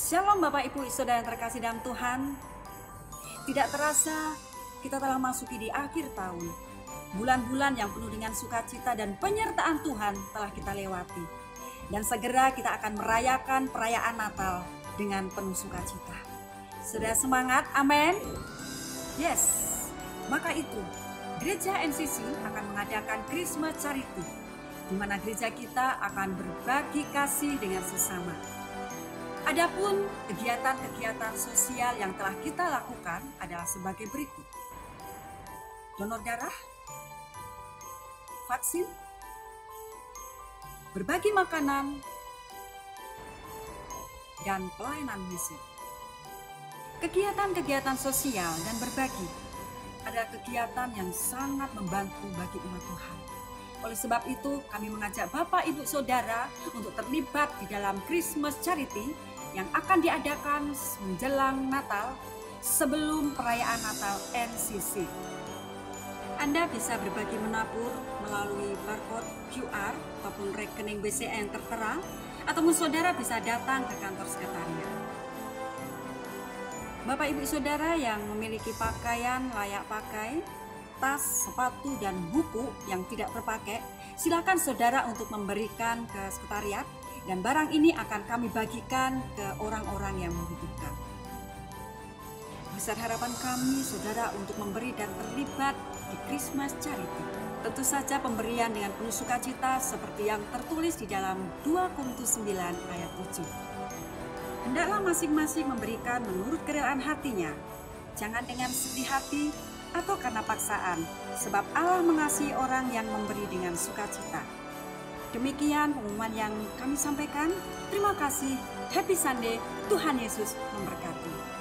Shalom Bapak Ibu Saudara yang terkasih dalam Tuhan. Tidak terasa kita telah masuki di akhir tahun. Bulan-bulan yang penuh dengan sukacita dan penyertaan Tuhan telah kita lewati. Dan segera kita akan merayakan perayaan Natal dengan penuh sukacita. Sudah semangat? Amin. Yes. Maka itu, Gereja NCC akan mengadakan Christmas Charity, di mana gereja kita akan berbagi kasih dengan sesama. Adapun kegiatan-kegiatan sosial yang telah kita lakukan adalah sebagai berikut. Donor darah, vaksin, berbagi makanan, dan pelayanan misi. Kegiatan-kegiatan sosial dan berbagi adalah kegiatan yang sangat membantu bagi umat Tuhan. Oleh sebab itu, kami mengajak Bapak, Ibu, Saudara untuk terlibat di dalam Christmas Charity yang akan diadakan menjelang Natal sebelum perayaan Natal NCC. Anda bisa berbagi menabur melalui barcode QR ataupun rekening BCA yang tertera, ataupun saudara bisa datang ke kantor sekretariat. Bapak Ibu Saudara yang memiliki pakaian layak pakai, tas, sepatu, dan buku yang tidak terpakai, silakan saudara untuk memberikan ke sekretariat, dan barang ini akan kami bagikan ke orang-orang yang membutuhkan. Besar harapan kami saudara untuk memberi dan terlibat di Christmas Charity. Tentu saja pemberian dengan penuh sukacita seperti yang tertulis di dalam 2 Korintus 9 ayat 7. Hendaklah masing-masing memberikan menurut kerelaan hatinya, jangan dengan sedih hati atau karena paksaan, sebab Allah mengasihi orang yang memberi dengan sukacita. Demikian pengumuman yang kami sampaikan. Terima kasih. Happy Sunday. Tuhan Yesus memberkati.